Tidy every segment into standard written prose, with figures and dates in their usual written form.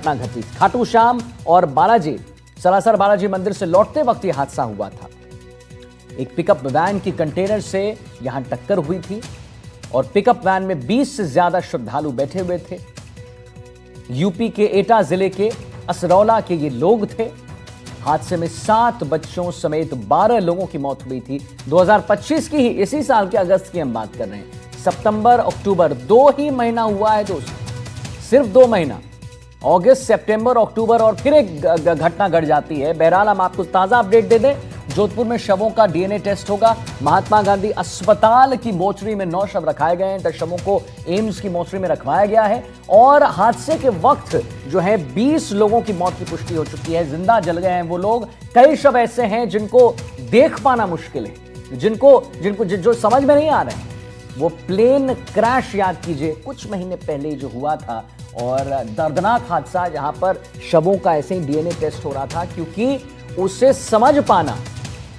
घटना घटी। खाटू श्याम और बालाजी सरासर बालाजी मंदिर से लौटते वक्त यह हादसा हुआ था। एक पिकअप वैन की कंटेनर से यहां टक्कर हुई थी और पिकअप वैन में 20 से ज्यादा श्रद्धालु बैठे हुए थे। यूपी के एटा जिले के असरौला के ये लोग थे। हादसे में 7 बच्चों समेत 12 लोगों की मौत हुई थी। 2025 की ही इसी साल के अगस्त की हम बात कर रहे हैं। सितंबर अक्टूबर 2 ही महीना हुआ है दोस्तों, सिर्फ 2 महीना। अगस्त, सितंबर, अक्टूबर और फिर एक घटना घट जाती है। बहरहाल हम आपको ताजा अपडेट दे दें, जोधपुर में शवों का डीएनए टेस्ट होगा। महात्मा गांधी अस्पताल की मोर्चरी में 9 शव रखाए गए हैं। 10 शवों को एम्स की मोर्चरी में रखवाया गया है और हादसे के वक्त जो है 20 लोगों की मौत की पुष्टि हो चुकी है। जिंदा जल गए हैं वो लोग। कई शव ऐसे हैं जिनको देख पाना मुश्किल है, जिनको जो समझ में नहीं आ रहे हैं। वो प्लेन क्रैश याद कीजिए, कुछ महीने पहले जो हुआ था और दर्दनाक हादसा जहां पर शवों का ऐसे ही डीएनए टेस्ट हो रहा था, क्योंकि उसे समझ पाना,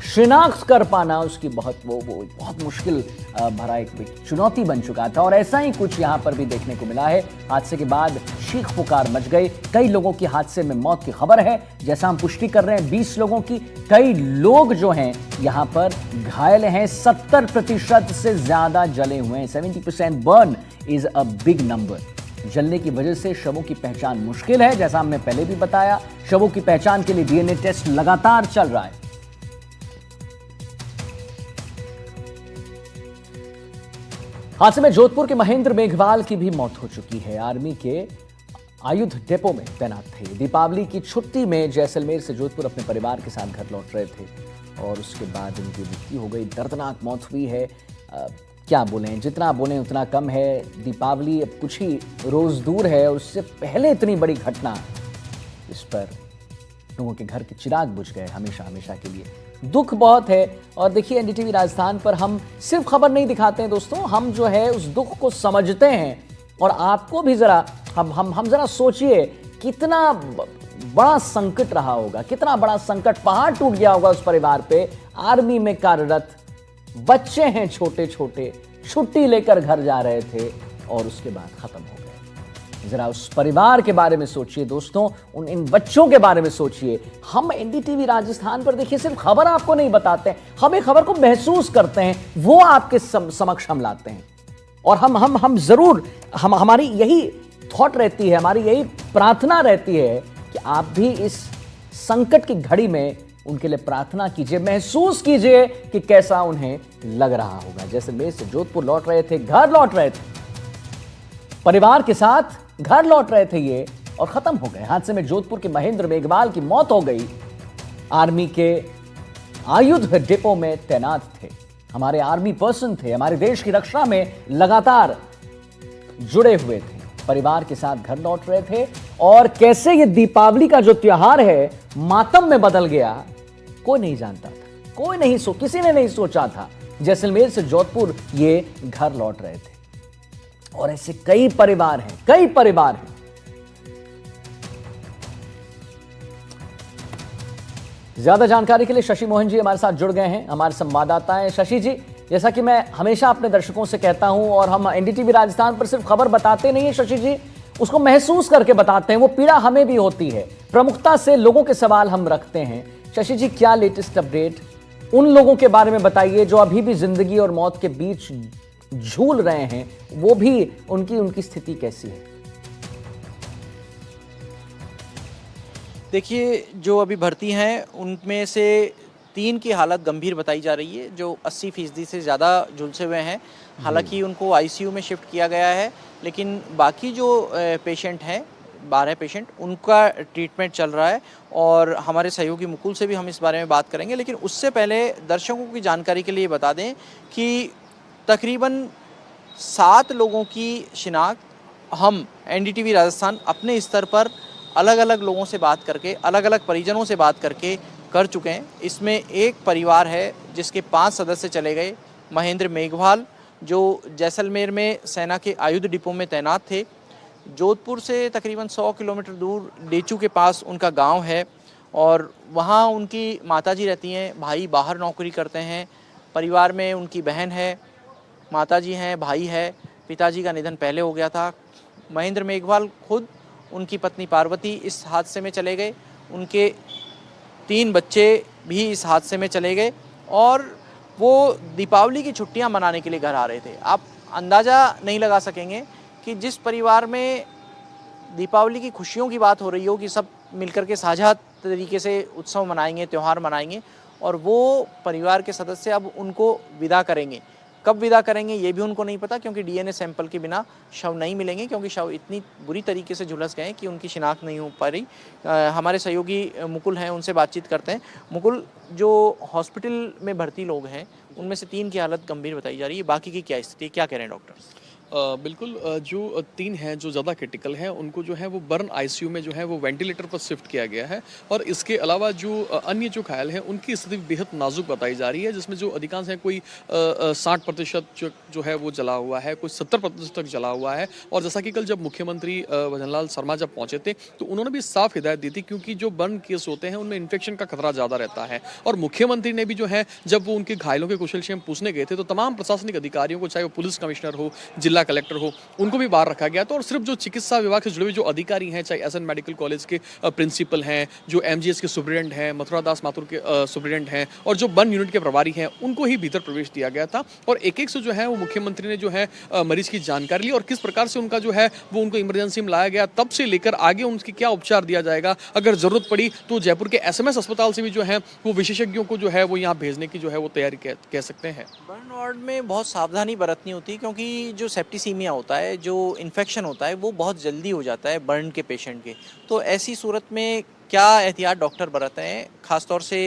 शिनाख्त कर पाना उसकी बहुत मुश्किल भरा एक चुनौती बन चुका था। और ऐसा ही कुछ यहां पर भी देखने को मिला है। हादसे के बाद चीख पुकार मच गई। कई लोगों की हादसे में मौत की खबर है, जैसा हम पुष्टि कर रहे हैं 20 लोगों की। कई लोग जो हैं यहां पर घायल हैं। 70% से ज्यादा जले हुए हैं। 70% burn is a big number. जलने की वजह से शवों की पहचान मुश्किल है, जैसा हमने पहले भी बताया। शवों की पहचान के लिए डीएनए टेस्ट लगातार चल रहा है। हादसे में जोधपुर के महेंद्र मेघवाल की भी मौत हो चुकी है। आर्मी के आयुध डिपो में तैनात थे। दीपावली की छुट्टी में जैसलमेर से जोधपुर अपने परिवार के साथ घर लौट रहे थे और उसके बाद उनकी मृत्यु हो गई। दर्दनाक मौत हुई है। क्या बोलें, जितना बोलें उतना कम है। दीपावली अब कुछ ही रोज दूर है और उससे पहले इतनी बड़ी घटना, इस पर लोगों के घर के चिराग बुझ गए हमेशा हमेशा के लिए। दुख बहुत है। और देखिए, एनडीटीवी राजस्थान पर हम सिर्फ खबर नहीं दिखाते हैं दोस्तों, हम जो है उस दुख को समझते हैं। और आपको भी जरा हम जरा सोचिए, कितना बड़ा संकट रहा होगा, कितना बड़ा संकट, पहाड़ टूट गया होगा उस परिवार पे। आर्मी में कार्यरत बच्चे हैं छोटे छोटे, छुट्टी लेकर घर जा रहे थे और उसके बाद खत्म हो गए। जरा उस परिवार के बारे में सोचिए दोस्तों, इन बच्चों के बारे में सोचिए। हम एनडीटीवी राजस्थान पर देखिए सिर्फ खबर आपको नहीं बताते हैं, हम एक खबर को महसूस करते हैं, वो आपके समक्ष हम लाते हैं। और हम जरूर, हमारी यही थॉट रहती है, हमारी यही प्रार्थना रहती है कि आप भी इस संकट की घड़ी में उनके लिए प्रार्थना कीजिए, महसूस कीजिए कि कैसा उन्हें लग रहा होगा। जैसलमेर से जोधपुर लौट रहे थे, घर लौट रहे थे, परिवार के साथ घर लौट रहे थे ये, और खत्म हो गए। हादसे में जोधपुर के महेंद्र मेघवाल की मौत हो गई। आर्मी के आयुध डिपो में तैनात थे, हमारे आर्मी पर्सन थे, हमारे देश की रक्षा में लगातार जुड़े हुए थे, परिवार के साथ घर लौट रहे थे। और कैसे ये दीपावली का जो त्योहार है मातम में बदल गया, कोई नहीं जानता था, किसी ने नहीं सोचा था। जैसलमेर से जोधपुर ये घर लौट रहे थे और ऐसे कई परिवार हैं। ज्यादा जानकारी के लिए शशि मोहन जी हमारे साथ जुड़ गए हैं, हमारे संवाददाता हैं। शशि जी, जैसा कि मैं हमेशा अपने दर्शकों से कहता हूं, और हम एनडीटीवी राजस्थान पर सिर्फ खबर बताते नहीं है शशि जी, उसको महसूस करके बताते हैं। वो पीड़ा हमें भी होती है, प्रमुखता से लोगों के सवाल हम रखते हैं। शशि जी, क्या लेटेस्ट अपडेट उन लोगों के बारे में बताइए जो अभी भी जिंदगी और मौत के बीच झूल रहे हैं, वो भी उनकी स्थिति कैसी है? देखिए, जो अभी भर्ती हैं उनमें से 3 की हालत गंभीर बताई जा रही है, जो 80% से ज़्यादा झुलसे हुए हैं। हालांकि उनको आईसीयू में शिफ्ट किया गया है, लेकिन बाकी जो पेशेंट हैं, 12 पेशेंट, उनका ट्रीटमेंट चल रहा है। और हमारे सहयोगी मुकुल से भी हम इस बारे में बात करेंगे। लेकिन उससे पहले दर्शकों की जानकारी के लिए बता दें कि तकरीबन 7 लोगों की शिनाख्त हम एनडीटीवी राजस्थान अपने स्तर पर अलग अलग लोगों से बात करके, अलग अलग परिजनों से बात करके कर चुके हैं। इसमें एक परिवार है जिसके 5 सदस्य चले गए। महेंद्र मेघवाल, जो जैसलमेर में सेना के आयुध डिपो में तैनात थे। जोधपुर से तकरीबन 100 किलोमीटर दूर डेचू के पास उनका गांव है और वहां उनकी माताजी रहती हैं। भाई बाहर नौकरी करते हैं। परिवार में उनकी बहन है, माताजी हैं, भाई है। पिताजी का निधन पहले हो गया था। महेंद्र मेघवाल खुद उनकी पत्नी पार्वती इस हादसे में चले गए, उनके 3 बच्चे भी इस हादसे में चले गए और वो दीपावली की छुट्टियां मनाने के लिए घर आ रहे थे। आप अंदाज़ा नहीं लगा सकेंगे कि जिस परिवार में दीपावली की खुशियों की बात हो रही हो कि सब मिलकर के साझा तरीके से उत्सव मनाएंगे, त्यौहार मनाएंगे और वो परिवार के सदस्य अब उनको विदा करेंगे। कब विदा करेंगे ये भी उनको नहीं पता, क्योंकि डीएनए सैंपल के बिना शव नहीं मिलेंगे, क्योंकि शव इतनी बुरी तरीके से झुलस गए हैं कि उनकी शिनाख्त नहीं हो पा रही। हमारे सहयोगी मुकुल हैं, उनसे बातचीत करते हैं। मुकुल, जो हॉस्पिटल में भर्ती लोग हैं उनमें से 3 की हालत गंभीर बताई जा रही है, बाकी की क्या स्थिति है, क्या कह रहे हैं डॉक्टर? बिल्कुल, जो 3 हैं जो ज़्यादा क्रिटिकल हैं उनको जो है वो बर्न आईसीयू में जो है वो वेंटिलेटर पर शिफ्ट किया गया है और इसके अलावा जो अन्य जो घायल हैं उनकी स्थिति बेहद नाजुक बताई जा रही है, जिसमें जो अधिकांश हैं कोई 60% जो है वो जला हुआ है, कोई 70% तक जला हुआ है। और जैसा कि कल जब मुख्यमंत्री भजनलाल शर्मा जब पहुंचे थे तो उन्होंने भी साफ हिदायत दी थी, क्योंकि जो बर्न केस होते हैं उनमें इन्फेक्शन का खतरा ज़्यादा रहता है। और मुख्यमंत्री ने भी जो है जब वो उनके घायलों के कुशलक्षेम पूछने गए थे तो तमाम प्रशासनिक अधिकारियों को, चाहे वो पुलिस कमिश्नर हो, जिला कलेक्टर हो, उनको भी बाहर रखा गया था। और सिर्फ जो चिकित्सा विभाग से जुड़े हुए जो अधिकारी हैं, चाहे एसएन मेडिकल कॉलेज के प्रिंसिपल हैं, जो एमजीएस के सुप्रीडेंट हैं, मथुरा दास माथुर के सुप्रीडेंट हैं और जो बर्न यूनिट के प्रभारी हैं, उनको ही भीतर प्रवेश दिया गया था। और एक-एक से जो है वो मुख्यमंत्री ने जो है मरीज की जानकारी ली और किस प्रकार से उनका जो है वो उनको इमरजेंसी में लाया गया, तब से लेकर आगे उनकी क्या उपचार दिया जाएगा, अगर जरूरत पड़ी तो जयपुर के एसएमएस अस्पताल से भी जो है वो विशेषज्ञों को जो है वो यहाँ भेजने की जो है वो तैयारी कह सकते हैं। बर्न वार्ड में बहुत सावधानी बरतनी होती है, क्योंकि जो सेप्टिसीमिया होता है, जो इन्फेक्शन होता है, वो बहुत जल्दी हो जाता है बर्न के पेशेंट के। तो ऐसी सूरत में क्या एहतियात डॉक्टर बरतते हैं, खासतौर से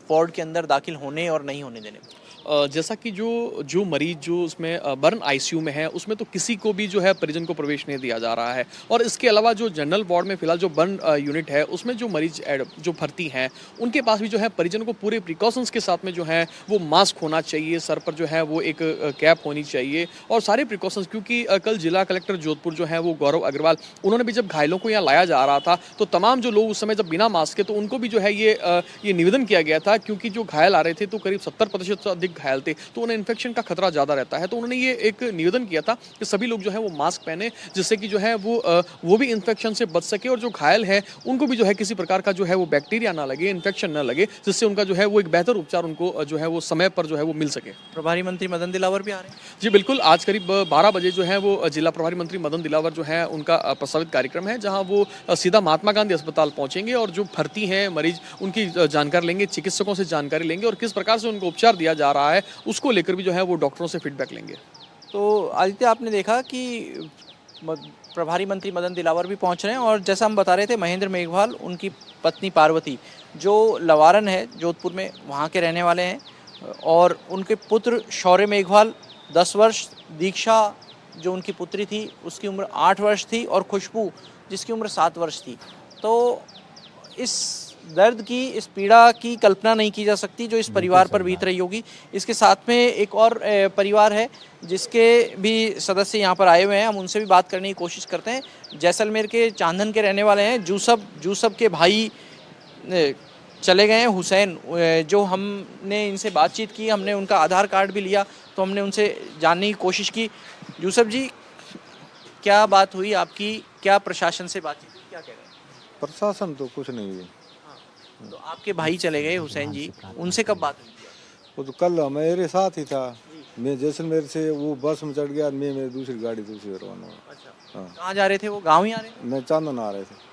वार्ड के अंदर दाखिल होने और नहीं होने देने में? जैसा कि जो मरीज जो उसमें बर्न आईसीयू में है उसमें तो किसी को भी जो है परिजन को प्रवेश नहीं दिया जा रहा है। और इसके अलावा जो जनरल वार्ड में फिलहाल जो बर्न यूनिट है उसमें जो मरीज जो भर्ती हैं उनके पास भी जो है परिजन को पूरे प्रिकॉशंस के साथ में जो है वो मास्क होना चाहिए, सर पर जो है वो एक कैप होनी चाहिए और सारे प्रिकॉशंस, क्योंकि कल जिला कलेक्टर जोधपुर जो है वो गौरव अग्रवाल, उन्होंने भी जब घायलों को यहाँ लाया जा रहा था तो तमाम जो लोग उस समय जब बिना मास्क के, तो उनको भी जो है ये निवेदन किया गया था, क्योंकि जो घायल आ रहे थे तो करीब 70% से अधिक घायल थे, तो उन्हें इन्फेक्शन का खतरा ज़्यादा रहता है। तो उन्होंने ये एक निवेदन किया था कि सभी लोग जो है वो मास्क पहने, जिससे कि जो है वो भी इन्फेक्शन से बच सके और जो घायल है उनको भी जो है किसी प्रकार का जो है वो बैक्टीरिया ना लगे, इन्फेक्शन ना लगे, जिससे उनका जो है वो एक बेहतर उपचार उनको जो है वो समय पर जो है वो मिल सके। प्रभारी मंत्री मदन दिलावर भी आ रहे हैं? जी बिल्कुल, आज करीब 12 बजे जो है वो जिला प्रभारी मंत्री मदन दिलावर जो है उनका प्रस्तावित कार्यक्रम है, जहाँ वो सीधा महात्मा गांधी अस्पताल पहुंचेंगे और जो भर्ती हैं मरीज उनकी जानकारी लेंगे, चिकित्सकों से जानकारी लेंगे और किस प्रकार से उनको उपचार दिया जा रहा है उसको लेकर भी जो है वो डॉक्टरों से फीडबैक लेंगे। तो आदित्य, आपने देखा कि प्रभारी मंत्री मदन दिलावर भी पहुंच रहे हैं और जैसा हम बता रहे थे, महेंद्र मेघवाल, उनकी पत्नी पार्वती, जो लवारन है जोधपुर में, वहां के रहने वाले हैं, और उनके पुत्र शौर्य मेघवाल 10 वर्ष, दीक्षा जो उनकी पुत्री थी उसकी उम्र 8 वर्ष थी और खुशबू जिसकी उम्र 7 वर्ष थी। तो इस दर्द की, इस पीड़ा की कल्पना नहीं की जा सकती जो इस परिवार पर बीत रही होगी। इसके साथ में एक और परिवार है जिसके भी सदस्य यहाँ पर आए हुए हैं, हम उनसे भी बात करने की कोशिश करते हैं। जैसलमेर के चांदन के रहने वाले हैं जूसब के भाई चले गए हैं, हुसैन, जो हमने इनसे बातचीत की, हमने उनका आधार कार्ड भी लिया, तो हमने उनसे जानने की कोशिश की। जूसब जी, क्या बात हुई आपकी, क्या प्रशासन से बातचीत हुई, क्या कह रहे हैं? प्रशासन तो कुछ नहीं हुई। तो आपके भाई चले गए हुसैन जी, उनसे कब बात हुई? वो तो कल मेरे साथ ही था। मैं जैसलमेर से वो बस में चढ़ गया, मैं मेरी दूसरी गाड़ी दूसरी रवाना हुआ। अच्छा, हाँ। कहाँ जा रहे थे वो, गाँव ही आ रहे थे? मैं चांदन आ रहे थे।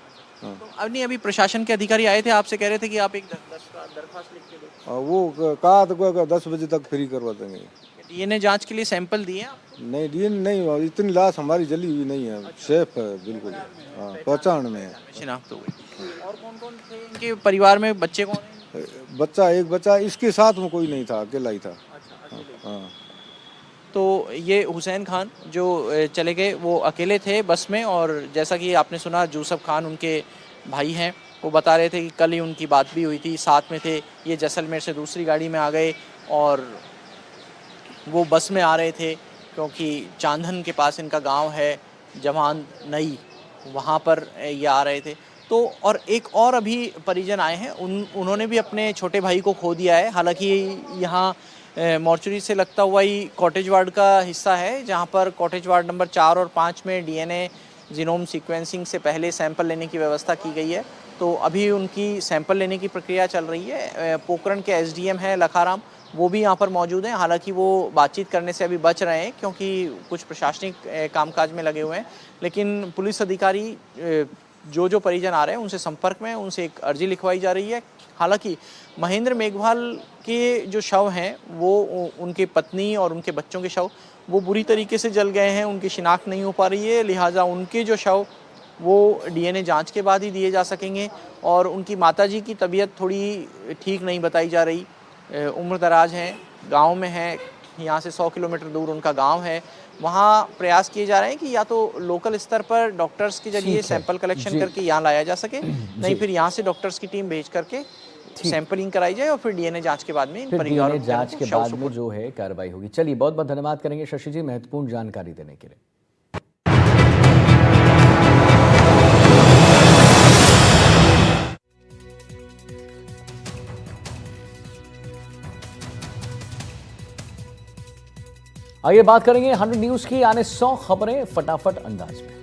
हाँ। तो अब नहीं, अभी प्रशासन के अधिकारी आए थे, आपसे कह रहे थे कि आप एक दरखास्त लिख के दो। और वो कहा तो 10 बजे तक फ्री करवा देंगे। डीएनए जांच के लिए सैंपल दिए आप? नहीं डीएन नहीं, इतनी लाश हमारी जली हुई नहीं है। सेफ है बिल्कुल। हाँ, पहचान में है। शिनाख्त हो गई। और कौन कौन थे इनके परिवार में, बच्चे कौन हैं? एक बच्चा इसके साथ में कोई नहीं था, अकेला ही था। अच्छा, हाँ। तो ये हुसैन खान जो चले गए वो अकेले थे बस में, और जैसा कि आपने सुना, जूसफ खान उनके भाई हैं, वो बता रहे थे कि कल ही उनकी बात भी हुई थी, साथ में थे। ये जैसलमेर से दूसरी गाड़ी में आ गए और वो बस में आ रहे थे, क्योंकि चांदन के पास इनका गांव है, जवान नई, वहाँ पर ये आ रहे थे। तो और एक और अभी परिजन आए हैं, उन्होंने भी अपने छोटे भाई को खो दिया है। हालांकि यहाँ मॉर्चरी से लगता हुआ ही कॉटेज वार्ड का हिस्सा है, जहाँ पर कॉटेज वार्ड नंबर 4 और 5 में डीएनए जीनोम सीक्वेंसिंग से पहले सैंपल लेने की व्यवस्था की गई है। तो अभी उनकी सैंपल लेने की प्रक्रिया चल रही है। पोखरण के एसडीएम हैं लखाराम, वो भी यहाँ पर मौजूद हैं। हालांकि वो बातचीत करने से अभी बच रहे हैं क्योंकि कुछ प्रशासनिक कामकाज में लगे हुए हैं, लेकिन पुलिस अधिकारी जो परिजन आ रहे हैं उनसे संपर्क में, उनसे एक अर्जी लिखवाई जा रही है। हालांकि महेंद्र मेघवाल के जो शव हैं वो उनकी पत्नी और उनके बच्चों के शव वो बुरी तरीके से जल गए हैं, उनकी शिनाख्त नहीं हो पा रही है, लिहाजा उनके जो शव वो डीएनए जांच के बाद ही दिए जा सकेंगे। और उनकी माताजी की तबीयत थोड़ी ठीक नहीं बताई जा रही, उम्र दराज हैं, गांव में है, यहाँ से 100 किलोमीटर दूर उनका गांव है। वहाँ प्रयास किए जा रहे हैं कि या तो लोकल स्तर पर डॉक्टर्स के जरिए ठीक है। सैंपल कलेक्शन जी। करके यहाँ लाया जा सके, नहीं फिर यहाँ से डॉक्टर्स की टीम भेज करके सैंपलिंग कराई जाए और फिर डीएनए जांच के बाद में इन फिर परिवारों डीएनए जांच के शव बाद में सुपुर्द जो है कार्रवाई होगी। चलिए, बहुत बहुत धन्यवाद करेंगे शशि जी महत्वपूर्ण जानकारी देने के लिए। आइए बात करेंगे 100 न्यूज की, आने 100 खबरें फटाफट अंदाज में।